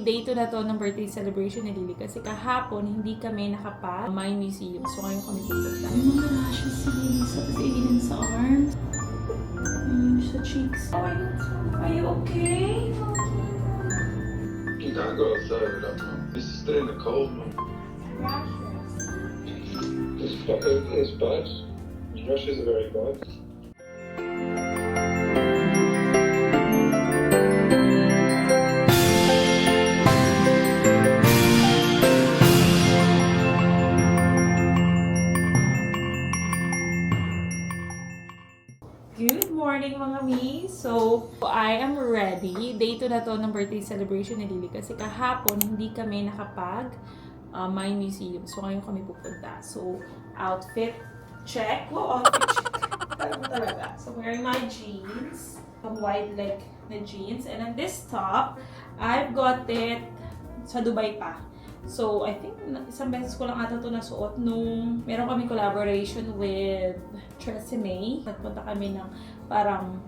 day 2 na to ng birthday celebration ni Lily kasi kahapon hindi kami nakapa my museum. So ngayon kami pupunta. May mga rashes si Lily sa Aiden sa arms. Sa cheeks. Oh, are you okay? You gotta go outside it up, man. This is stay in the cold, man. It's bad. Rashes are very bad. Good morning mga mi! So, I am ready. Day 2 na to ng birthday celebration ni Lily kasi kahapon hindi kami nakapag my museum. So, ngayon kami pupunta. So, outfit check. Wow, outfit check. Talaga. So, wearing my jeans. Some wide leg na jeans. And then this top, I've got it sa Dubai pa. So, I think isang beses ko lang ata ito nasuot nung meron kami collaboration with Tresemme. Nagpunta kami ng parang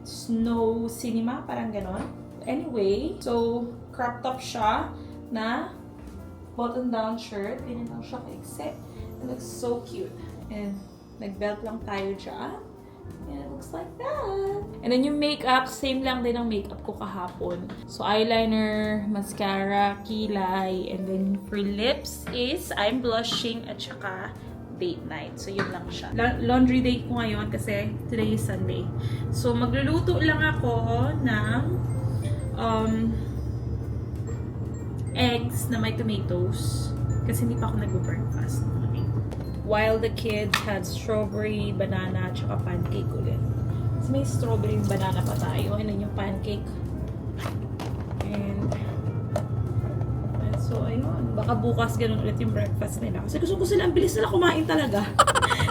snow cinema, parang ganon. Anyway, so crop top siya na button-down shirt. Ganyan lang siya kaiksi. It looks so cute. And nag-belt lang tayo dyan. And it looks like that. And then yung makeup, same lang din ang makeup ko kahapon. So eyeliner, mascara, kilay, and then for lips is I'm blushing at saka date night. So yun lang siya. Laundry day ko ngayon kasi today is Sunday. So magluluto lang ako ng eggs na may tomatoes kasi hindi pa ako nag-breakfast. While the kids had strawberry, banana, at saka pancake ulit. So, may strawberry and banana pa tayo. And then yung pancake. And so, ayun. Baka bukas ganun ulit yung breakfast nila. Kasi gusto ko sila, ang bilis nila kumain talaga.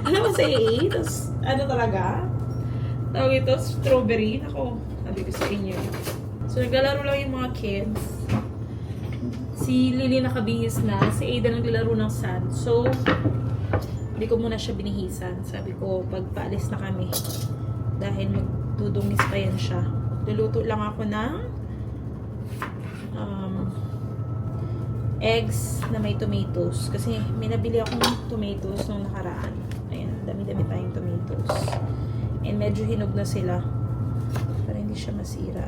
Alam mo sa AA, tapos ano talaga? Tawag ito, strawberry. Ako, sabi ko sa inyo. So, naglalaro lang yung mga kids. Si Lily nakabihis na. Si Ada naglalaro ng sand. So, hindi ko muna siya binihisan. Sabi ko, pagpaalis na kami. Dahil magdudungis pa yan siya. Luluto lang ako ng eggs na may tomatoes. Kasi may nabili akong tomatoes nung nakaraan. Ayan, dami-dami tayong tomatoes. And medyo hinog na sila. Para hindi siya masira.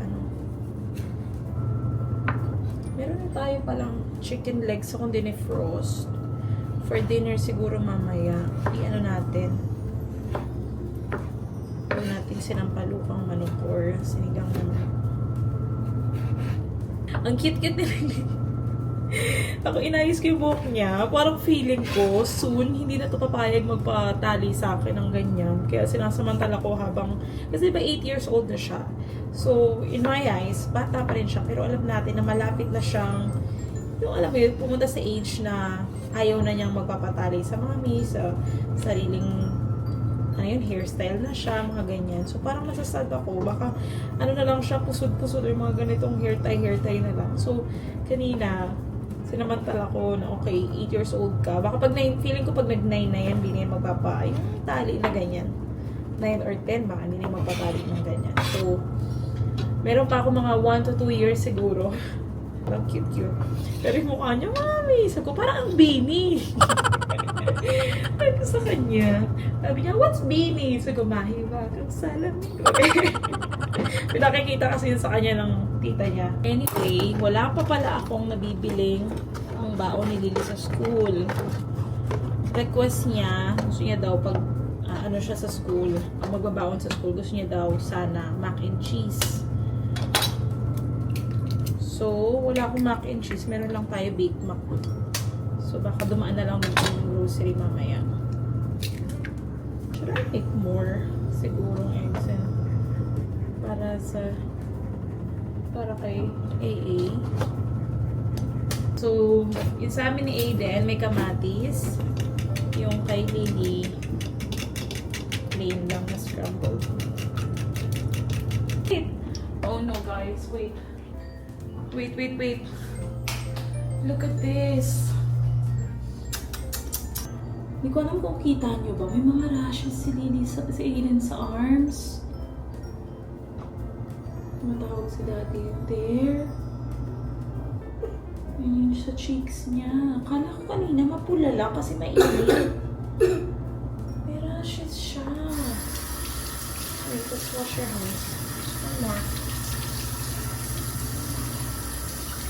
Meron na tayo palang chicken legs akong dinefrost. For dinner siguro mamaya, i-ano natin. Huwag natin sinampalukang manok or sinigang manok. Ang cute-cute nila. Ako inayos ko yung buhok niya. Parang feeling ko, soon, hindi na ito papayag magpatali sa akin ng ganyan. Kaya sinasamantala ko habang, kasi diba 8 years old na siya. So, in my eyes, bata pa rin siya. Pero alam natin na malapit na siyang, yung alam mo yun, pumunta sa age na ayaw na niyang magpapatali sa mami, sa sariling ano yun, hairstyle na siya, mga ganyan. So, parang masasad ako. Baka, ano na lang siya, pusod-pusod or mga ganitong hair tie na lang. So, kanina, sinamantala ko na okay, 8 years old ka. Baka pag feeling ko pag nag-9 na yan, hindi na magpapa, yung tali na ganyan. 9 or 10, baka hindi na magpapali ng ganyan. So, meron pa ako mga 1 to 2 years siguro. Parang cute-cute. Pero yung mukha niya, mami, sabi ko, parang ang Beanie. Sabi ko sa kanya. Sabi niya, what's Beanie? Sabi ko, mahiwag ang salamin ko. Pinakikita kasi yun sa kanya ng tita niya. Anyway, wala pa pala akong nabibiling ang baon ni Lily sa school. Request niya, gusto niya daw pag ano siya sa school, ang magbabaon sa school, gusto niya daw sana mac and cheese. So, wala akong mac and cheese. Meron lang tayo baked mac. So, baka dumaan na lang ng grocery mamaya. Should I make more? Sigurong eggs and para kay AA. So, yung sa amin ni Aiden, may kamatis. Yung kay Lily, plain lang na scrambled. Oh no, guys. Wait. Wait. Look at this. Hindi ko alam kung kita nyo ba. May mga rashes si Lily sa Aiden sa arms. Tumatawag si Daddy there. Sa cheeks niya. Akala ko kanina mapula lang kasi mainit. May rashes siya. Wait, let's wash your hands. One more.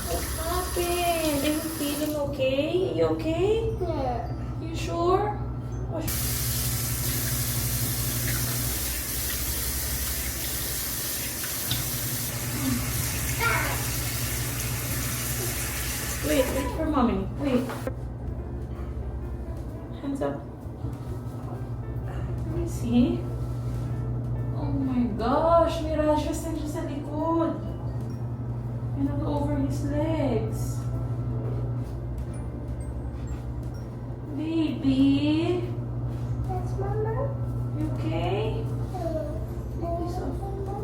What happened? Are you feeling okay? Are you okay? Yeah. You sure? Wash. Wait for mommy. Wait. Hands up. Let me see. Oh my gosh, may rashes na siya sa likod. And all over his legs. Baby, That's Mama. you okay? Hello. So, Mama.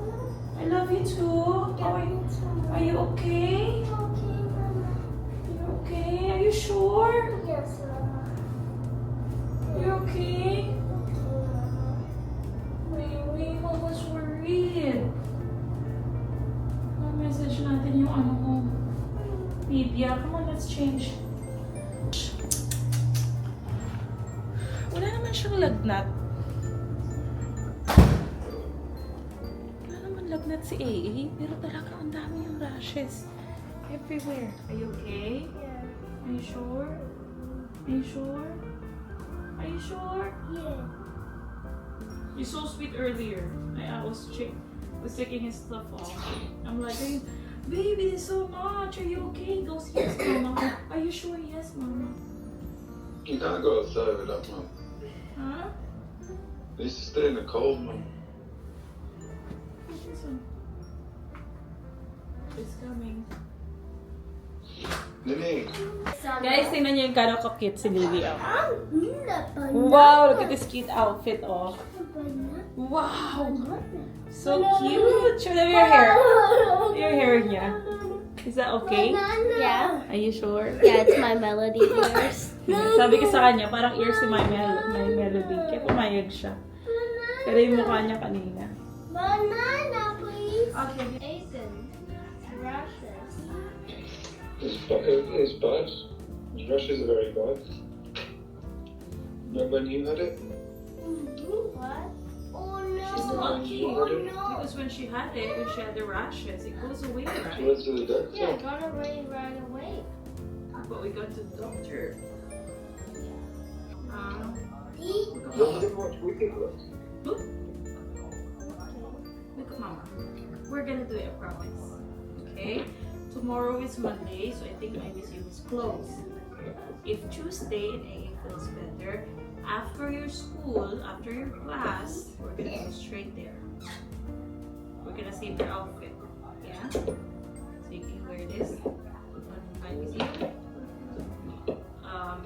I love you too. Are you okay? Okay, Mama. You okay? Are you sure? Yes, Mama. You okay? Okay, Mama. Baby, Mama's worried. Message natin yung ano mo. Media. Come on, let's change. Wala naman siyang lagnat. Wala naman lagnat si AA, pero talaga ang dami yung rashes. Everywhere. Are you okay? Yeah. Are you sure? Are you sure? Are you sure? Yeah. You're so sweet earlier. I was taking his stuff off. I'm like, hey, baby, there's so much. Are you okay? He goes, yes, Mama. Are you sure? Yes, Mama. You can't go outside with that, Mum. Huh? You used to stay in the cold, Mum. What's this one? It's coming. Nini. Guys, tingnan niyo yung gano'ng ka-cute si Lily. Oh. Banana. Wow, look at this cute outfit. Oh. Banana. Wow. So cute. Show them your hair. Your hair niya. Is that okay? Yeah. Are you sure? Yeah, it's my melody ears. Sabi ko sa kanya, parang ears si my melody. Kaya pumayag siya. Pero yung mukha niya kanina. Banana, please. Okay. Aizen. Rashes. It's bad. His rashes are very bad. Remember when you had it? What? Oh no. She's lucky. Oh no. Because when she had the rashes, it goes away, She right? went to the doctor. Yeah, got away right away. But we got to the doctor. Eat. Look at No, I Mama. didn't watch Wicked Ones. Look. Look at Mama. We're gonna do it, I promise. Okay? Tomorrow is Monday, so I think my museum is closed. If Tuesday and AA feels better, after your school, after your class, we're gonna go straight there. We're gonna save your outfit. Yeah? So you can wear this on my museum.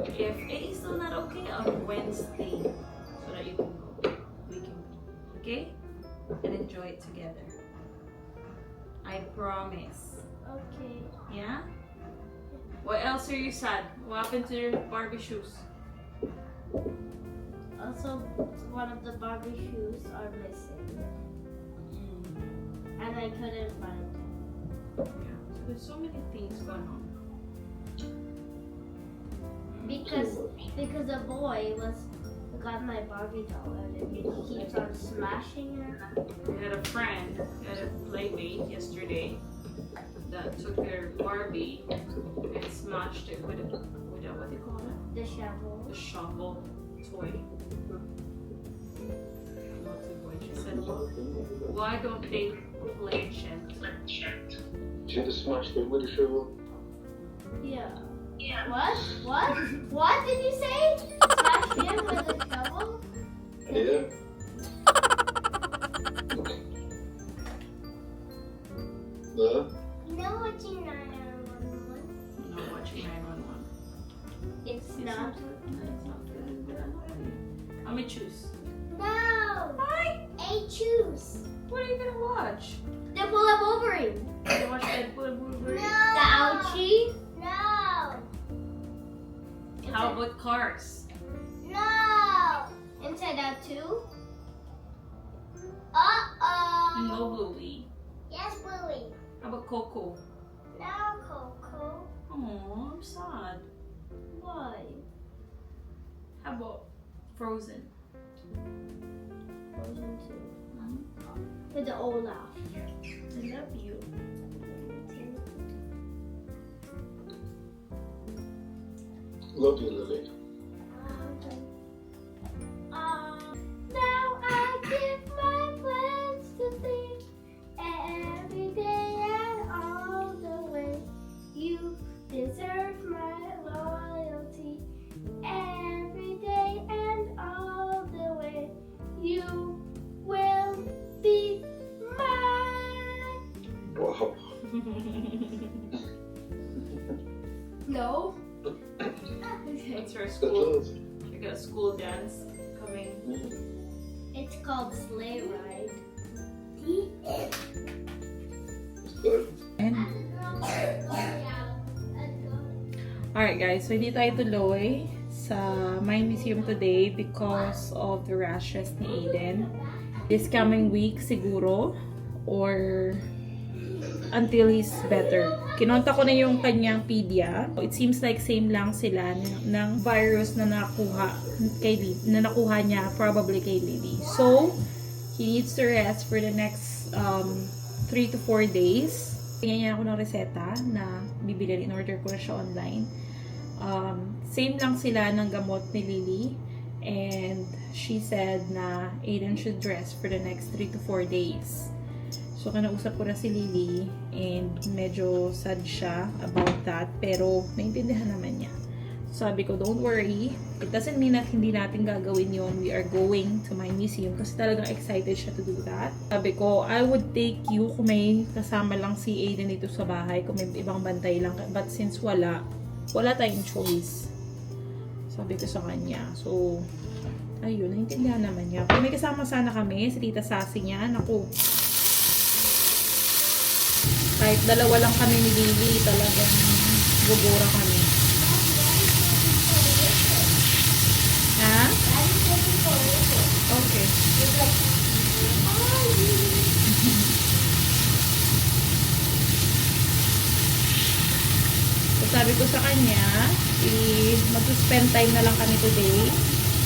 If AA is still not okay, on Wednesday, so that you can go. We can, okay? And enjoy it together. I promise. Okay. Yeah? What else are you sad? What happened to your Barbie shoes? Also, one of the Barbie shoes are missing, and I couldn't find them. Yeah. So there's so many things going on. Because the boy got my Barbie doll and he keeps on smashing her. We had a friend, had a playmate yesterday that took their Barbie and smashed it with a what do you call it? The shovel. The shovel toy. She said, why don't they play gentle? Should have smashed it with a shovel. Yeah. Yeah. What? What? What did you say? Smash him with a shovel? Yeah. No? No, watching 911. I'm not watching 911. It's not. It's not good. But I'm ready. I'm gonna choose. No. Why? A choose. What are you gonna watch? The Bullet Wolverine. You gonna watch Deadpool Wolverine? The ouchie. No. How about Cars? No. Inside Out 2. Uh-oh. No Bluey. Yes, Bluey. How about Coco? No, Coco. Oh, I'm sad. Why? How about Frozen? Frozen 2. With the Olaf. I love you. Love you, Lily. Now I give my plans to think every day and all the way. You deserve my loyalty every day and all the way. You will be mine. Wow. No. Okay. It's her That's school. love. We got a school dance coming. It's called Sleigh Ride. It's good. Alright guys, so hindi tayo tuloy sa Mind Museum today because of the rashes ni Aiden. This coming week siguro or until he's better. Kinonta ko na yung kanyang pedia. It seems like same lang sila ng virus na nakuha niya probably kay Lily. So, he needs to rest for the next 3 to 4 days. Tingnan niya ako ng reseta na bibili. In order ko na siya online. Same lang sila ng gamot ni Lily. And she said na Aiden should rest for the next 3 to 4 days. So, kinausap ko na si Lily and medyo sad siya about that. Pero, naintindihan naman niya. Sabi ko, don't worry. It doesn't mean that hindi natin gagawin yon. We are going to my museum kasi talagang excited siya to do that. Sabi ko, I would take you kung may kasama lang si Aiden dito sa bahay, kung may ibang bantay lang. But since wala tayong choice. Sabi ko sa kanya. So, ayun, naintindihan naman niya. Kung may kasama sana kami, si Tita Sassy niya, naku, kahit dalawa lang kami ni Lily, talagang gugura kami. Ha? Okay. So, sabi ko sa kanya, mag-spend time na lang kami today.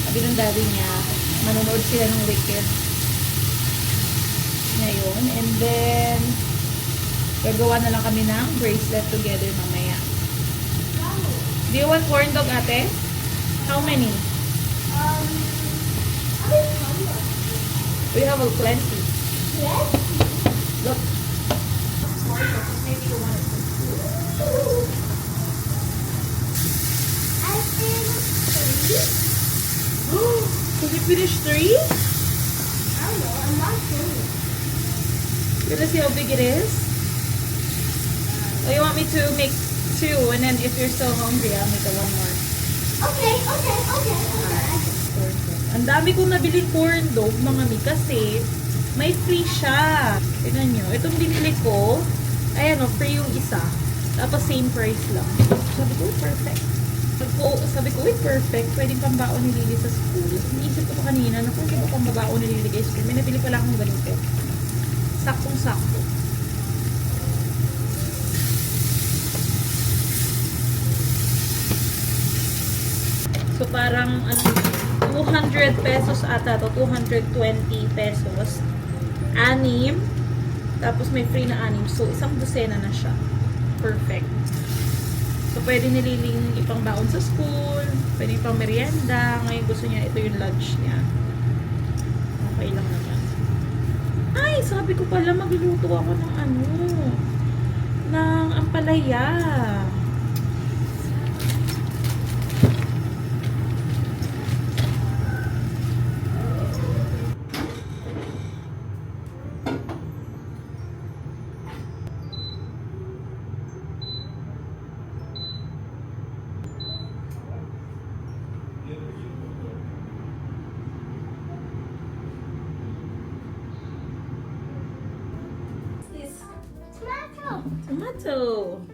Sabi ng daddy niya, manonood sila ng Wicked ngayon. And then, gagawa na lang kami ng bracelet together mamaya. Do you want corn dog, ate? How many? We have a plenty. Yes. Look. I finished 3. Did you finish 3? I don't know. I'm not sure. You wanna see how big it is? Or you want me to make 2 and then if you're still hungry, I'll make a 1 more. Okay. Ang dami kong nabili corn dog, mga mi, kasi may free siya. Tignan nyo. Itong binili ko, ayan o, free yung isa. Tapos same price lang. Sabi ko, perfect. Sabi ko, perfect. Pwedeng pambaon ni Lily sa school. Iniisip ko pa kanina, naku, hindi ko pambaon ni Lily sa school. May nabili pala akong ganito. Saktong-sakto. So, parang, 200 pesos ata to, 220 pesos. 6. Tapos may free na 6. So, isang dosena na siya. Perfect. So, pwede nililing ipangbaon sa school. Pwede ipang merienda. Ngayon gusto niya, ito yung lunch niya. Okay lang naman. Ay, sabi ko pala, magluluto ako ng ng ampalaya. Tomato.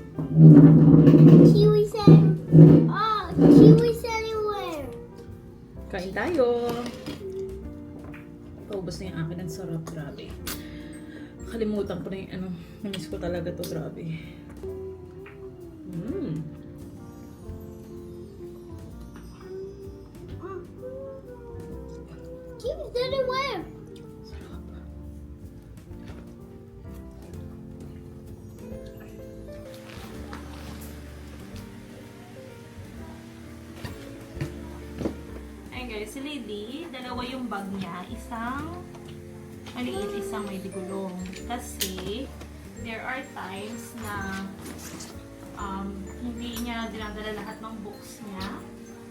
Kiwis everywhere. Kiwis anywhere. Kain tayo. Paubos na yung akin. Ang sarap. Grabe. Kalimutan ko na yung namiss ko talaga to. Grabe. si Lily, dalawa yung bag niya. Isang maliit, isang may digulong. Kasi, there are times na hindi niya dinadala lahat ng books niya.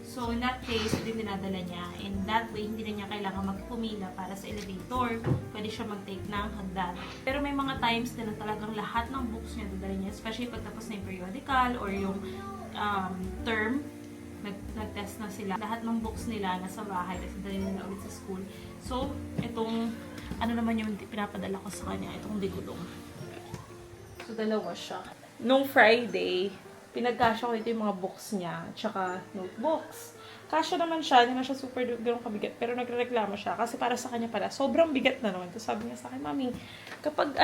So, in that case, din dinadala niya. And that way, hindi na niya kailangan magpumila para sa elevator. Pwede siya mag-take ng hagdan. Pero may mga times na talagang lahat ng books niya dadala niya. Especially pag tapos na yung periodical or yung term. Nag-test na sila. Lahat ng books nila nasa bahay. Kasi dali nila ulit sa school. So, itong, ano naman yung pinapadala ko sa kanya? Itong digulong. So, dalawa siya. Nung Friday, pinagkasya ko ito yung mga books niya, tsaka notebooks. Kasya naman siya, hindi na siya super ganun kabigat, pero nagrereklamo siya kasi para sa kanya pala, sobrang bigat na naman. Tapos sabi niya sa akin, Mami, kapag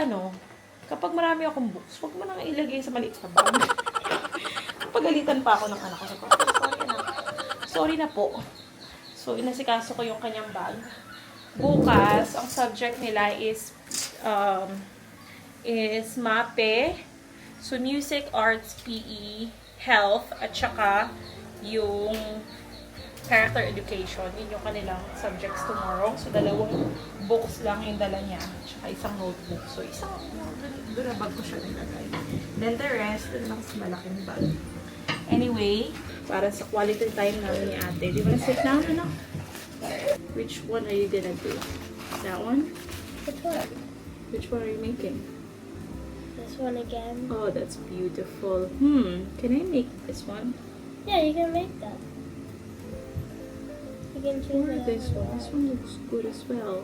marami akong books, huwag mo nang ilagay sa maliit na bag. Pagalitan pa ako ng anak ko. Sorry na po. So, inasikaso ko yung kanyang bag. Bukas, ang subject nila is MAPE. So, music, arts, PE, health, at saka yung character education. Yun yung kanilang subjects tomorrow. So, dalawang books lang yung dala niya. At saka isang notebook. So, isang doon na bag ko siya nilagay. Then the rest, doon lang sa malaking bag. Anyway, para sa quality time namin ni ate. Do you wanna sit down, ano? Which one are you gonna do? That one? Which one? Which one are you making? This one again. Oh, that's beautiful. Can I make this one? Yeah, you can make that. You can choose Or whatever this you one? want. This one looks good as well.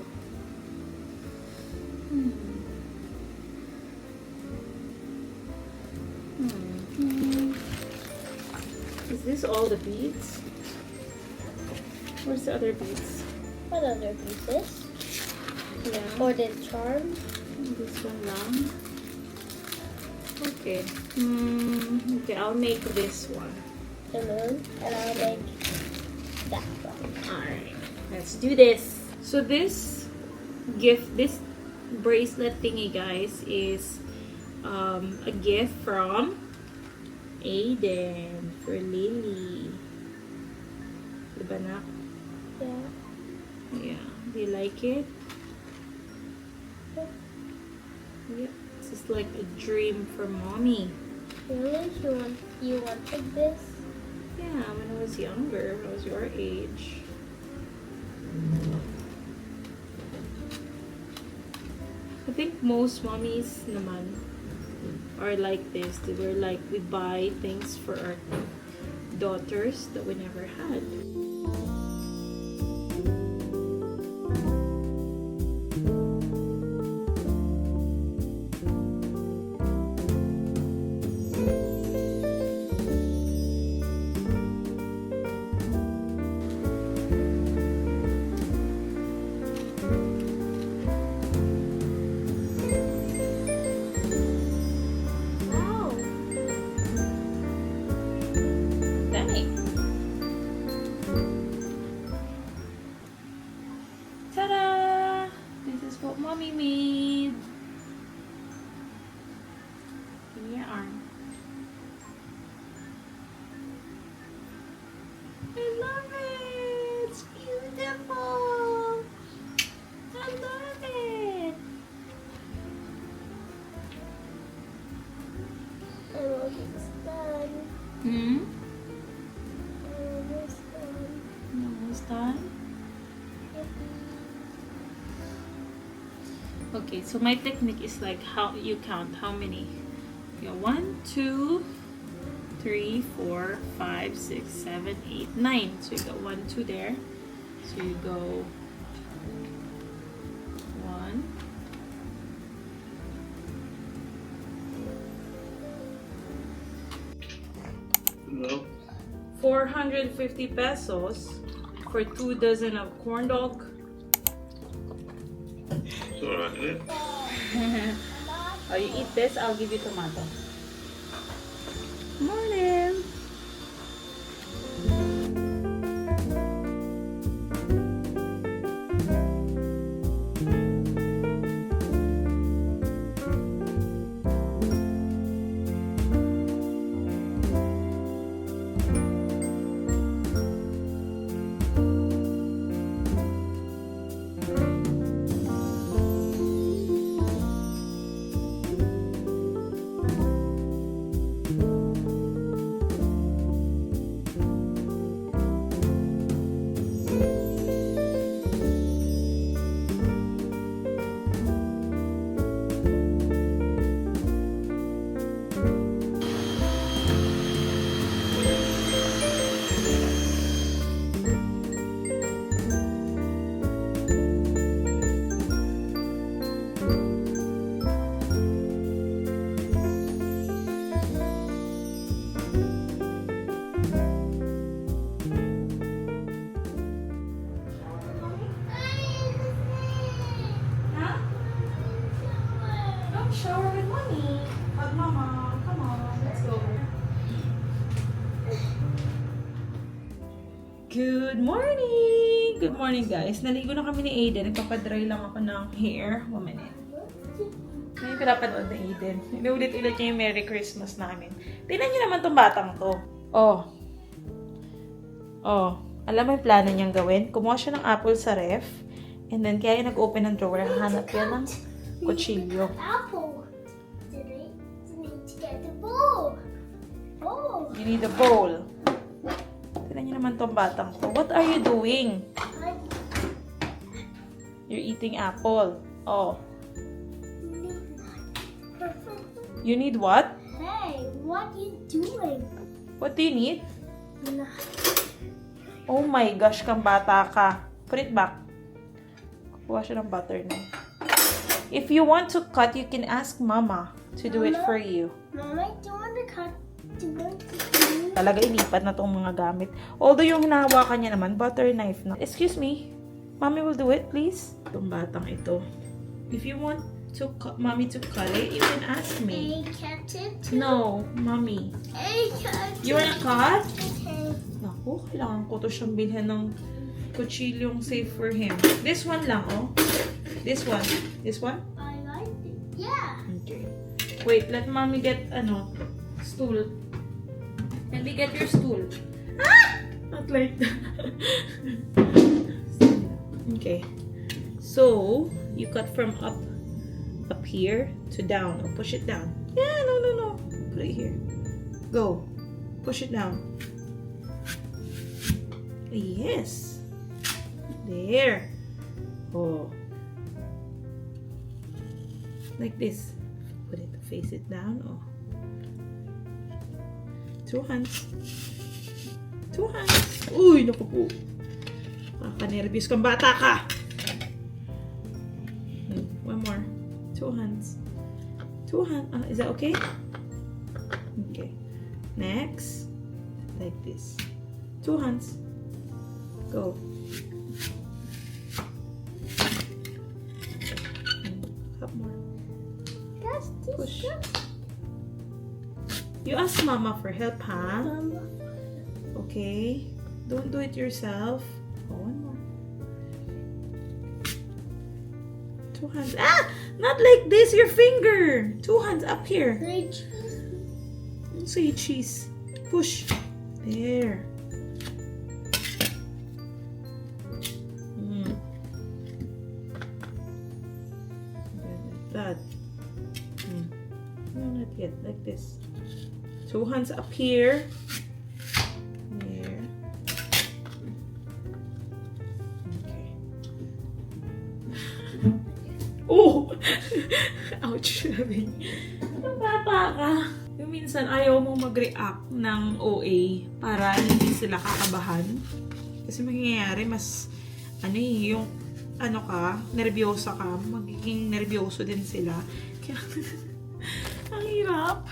Is this all the beads? Where's the other beads? What other pieces? Yeah. Or the charm? This one lang. Okay. Okay, I'll make this one. The moon. And I'll make that one. Alright. Let's do this. So this gift, this bracelet thingy, guys, is a gift from Aiden for Lily. Diba na? Yeah. Yeah. Do you like it? Yeah. This is like a dream for mommy. Really? You wanted this? Yeah, when I was younger, when I was your age. I think most mommies naman are like this. They were like, we buy things for our daughters that we never had. Wow. Dang. Ta-da! This is what mommy made. Give me your arm. I love it! It's beautiful! I love it! I'm almost done. Hmm? I'm almost done. Almost done? Okay, so my technique is like how you count how many. You go 1, 2, 3, 4, 5, 6, 7, 8, 9. So you go 1, 2 there. So you go 1, No. 450 pesos for 2 dozen of corn dog. It's alright, yeah. Oh, you eat this, I'll give you tomato. Morning! Huh? Don't shower with mommy. But mama, come on, let's go. Good morning! Good morning, guys. Naligo na kami ni Aiden. Nagpapadry lang ako ng hair. 1 minute. Ngayon pinapanood na Aiden. Inulit-ulit niya yung Merry Christmas namin. Tingnan niyo naman tong batang to. Oh. Oh. Alam mo yung plano niyang gawin? Kumuha siya ng apple sa ref. And then, kaya yung nag-open ng drawer. Hanap yan ng kutsilyo. Apple. Today, you need to get the bowl. Bowl. You need a bowl. Tingnan niyo naman tong batang to. What are you doing? You're eating apple. Oh. You need what? Hey, what are you doing? What do you need? Oh my gosh, kang bata ka. Put it back. Kuha siya ng butter na. If you want to cut, you can ask Mama to do it Mama? for you. Mama, do you want to cut? Do you want to Talaga ilipat na tong mga gamit. Although yung hinahawakan niya naman, butter knife na. Excuse me. Mommy will do it, please. Itong batang ito. If you want to Mommy to cut it, you can ask me. cut it? No, Mommy. Cut You wanna cut? Okay. Naku, kailangan ko to siyang bilhin ng kutsilyong safe for him. This one lang, oh. This one. This one? I like it. Yeah. Okay. Wait, let Mommy get, stool. Let me get your stool. Ah! Not like that. Okay. So, you cut from up here to down. Oh, push it down. Yeah, no. Put it here. Go. Push it down. Yes. There. Oh. Like this. Put it, face it down. Oh. 2 hands. 2 hands. Uy, naku po. Kaka-nervous kang bata ka. One more. 2 hands. 2 hands. Is that okay? Okay. Next. Like this. 2 hands. Go. Cup more. That's Push. You ask Mama for help, huh? Mama. Okay. Don't do it yourself. Oh, one more. 2 hands. Ah! Not like this, your finger. 2 hands up here. Don't say cheese. Push. There. Like that. No, not yet. Like this. 2 hands up here. There. Okay. Oh! Ouch! Ang bata ka. Yung minsan ayaw mo mag-react ng OA para hindi sila kakabahan. Kasi mangyayari mas, yung, nervyosa ka, magiging nervyoso din sila. Kaya, ang hirap.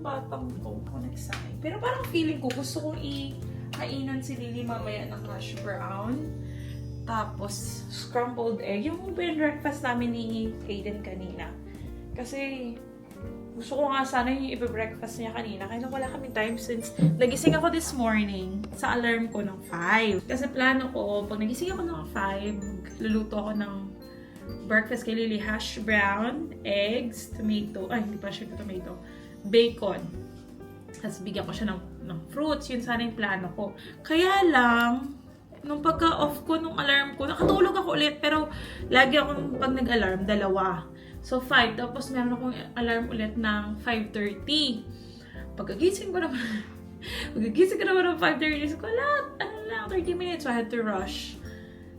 Batang ko, next time. Pero parang feeling ko, gusto kong i-kainan si Lily mamaya ng hash brown. Tapos, scrambled egg. Yung breakfast namin ni Aiden kanina. Kasi, gusto ko nga sana yung ibe-breakfast niya kanina. Kaya wala kaming time since nagising ako this morning sa alarm ko ng 5. Kasi plano ko, pag nagising ako ng 5, luluto ako ng breakfast kay Lily. Hash brown, eggs, tomato. Ay, hindi pa siya tomato. Bacon. Tapos bigyan ko siya ng fruits. Yun sana yung plano ko. Kaya lang, nung pagka-off ko nung alarm ko, nakatulog ako ulit. Pero lagi akong pag nag-alarm, 2. So 5. Tapos meron akong alarm ulit ng 5:30. Pagkagising ko naman ng 5:30, ko lang, 30 minutes. So I had to rush.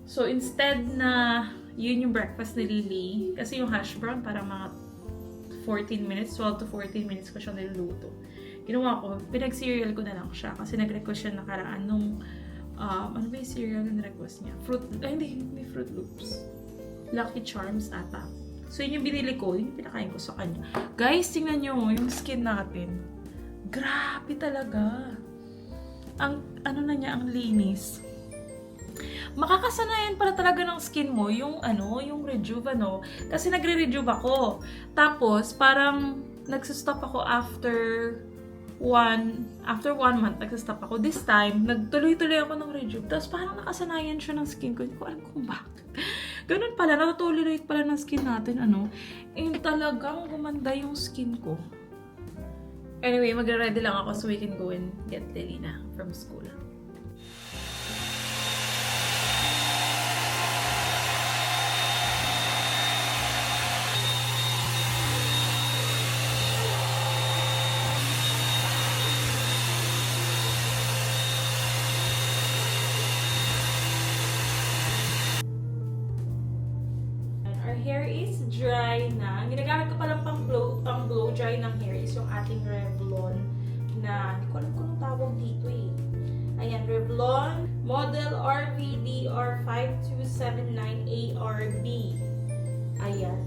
So instead na yun yung breakfast ni Lily, kasi yung hash brown parang mga 14 minutes, 12 to 14 minutes ko siya niluluto. Ginawa ko, pinag-cereal ko na lang siya kasi nag-request siya nakaraan nung ano ba yung cereal na request niya? Hindi Fruit Loops. Lucky Charms ata. So yun yung binili ko, yun yung pinakain ko sa kanya. Guys, tingnan nyo yung skin natin. Grabe talaga. Ang, ano na niya, ang linis. Makakasanayan pala talaga ng skin mo yung yung Rejuve, Kasi nagre-rejuve ako. Tapos, parang nagsistop ako after 1 month, nagsistop ako. This time, nagtuloy-tuloy ako ng Rejuve. Tapos parang nakasanayan siya ng skin ko. Hindi ko alam kung bakit. Ganun pala, natutolerate pala ng skin natin, talagang gumanda yung skin ko. Anyway, magre-ready lang ako so we can go and get Delina from school. Our hair is dry na. Ginagamit ko palang pang blow dry ng hair is yung ating Revlon na, hindi ko alam kung anong tawag dito Ayan, Revlon Model RVDR 5279ARB. Ayan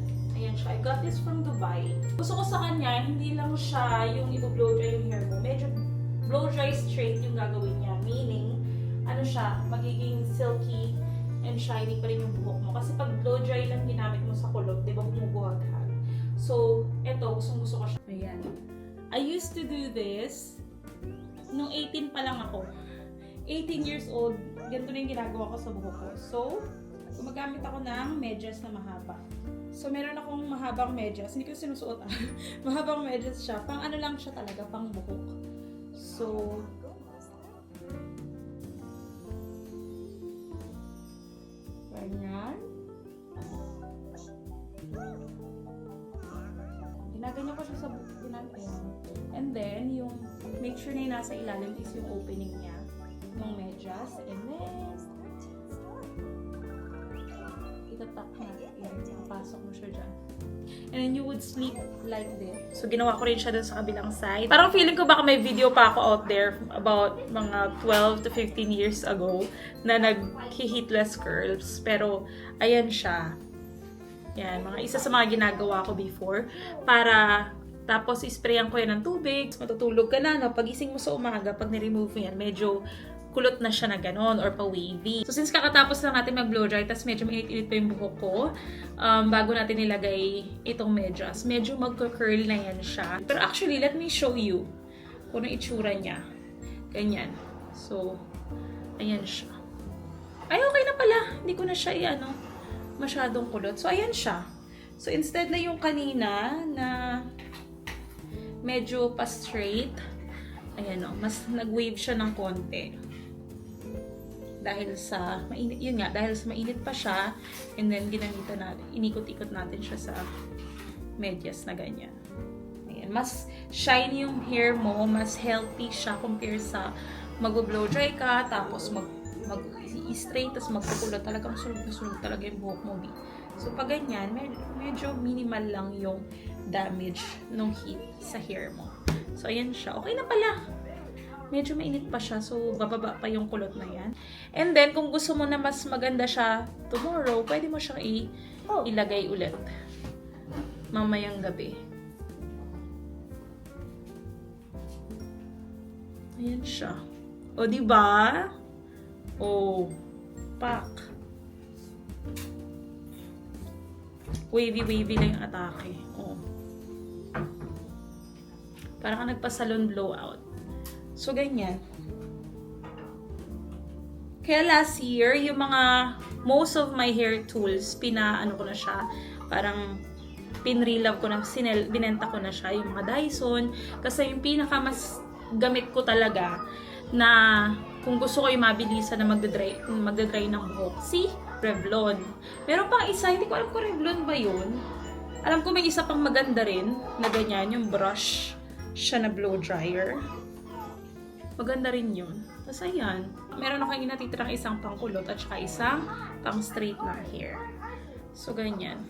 siya. I got this from Dubai. Gusto ko sa kanya, hindi lang siya yung i-blow dry yung hair mo. Medyo blow dry straight yung gagawin niya. Meaning, siya, magiging silky and shiny pa rin yung buhok mo. Kasi pag blow dry lang ginamit mo sa kulot, di ba bumubuhag-hag? So, eto, gusto ko siya. Ayan. I used to do this nung 18 pa lang ako. 18 years old, ganito na yung ginagawa ko sa buhok ko. So, gumagamit ako ng medyas na mahaba. So, meron akong mahabang medyas. Hindi ko sinusuot mahabang medyas siya. Pang lang siya talaga, pang buhok. So, ganyan. Ginaganyan ko siya sa buhok. And then, yung make sure na yung nasa ilalim is yung opening niya ng medyas. And then, itatak na. Papasok mo siya dyan. And then, you would sleep like this. So, ginawa ko rin siya dun sa kabilang side. Parang feeling ko baka may video pa ako out there about mga 12 to 15 years ago na nag-heatless curls. Pero, ayan siya. Yan, isa sa mga ginagawa ko before. Para, tapos isprayan ko yan ng tubig. Matutulog ka na, pagising mo sa umaga, pag ni-remove mo yan, medyo kulot na siya na ganon or pa-wavy. So, since kakatapos lang natin mag-blow dry, tas medyo mainit-init pa yung buhok ko, bago natin nilagay itong medyas, medyo magka-curl na yan siya. Pero actually, let me show you kung ano itsura niya. Ganyan. So, ayan siya. Ay, okay na pala. Hindi ko na siya masyadong kulot. So, ayan siya. So, instead na yung kanina na medyo pa-straight, ayan mas nag-wave siya ng konti. Dahil sa mainit, yun nga, dahil sa mainit pa siya, and then ginamitan natin, inikot-ikot natin siya sa medyas na ganyan. Ayan, mas shiny yung hair mo, mas healthy siya compare sa mag-blow dry ka, tapos mag-straight, tapos magpukulot, talagang sunog talaga yung buhok mo. So, pag ganyan, medyo minimal lang yung damage ng heat sa hair mo. So, ayan siya. Okay na pala. Medyo mainit pa siya, so bababa pa yung kulot na yan. And then, kung gusto mo na mas maganda siya tomorrow, pwede mo siyang ilagay ulit mamayang gabi. Ayan siya. O, diba? O, pak. Wavy-wavy na yung atake. O. Parang ka nagpa-salon blowout. So, ganyan. Kaya last year, yung most of my hair tools, ko na siya. Parang, pinrelove ko na, binenta ko na siya. Yung mga Dyson. Kasi yung mas gamit ko talaga na kung gusto ko yung mabilisan na magdadry ng buhok. Si Revlon. Meron pang isa, hindi ko alam kung Revlon ba yun. Alam ko may isa pang maganda rin na ganyan, yung brush siya na blow dryer. Maganda rin yun. Tapos ayan, meron ako yung natitirang isang pangkulot at saka isang pang straight na hair. So, ganyan.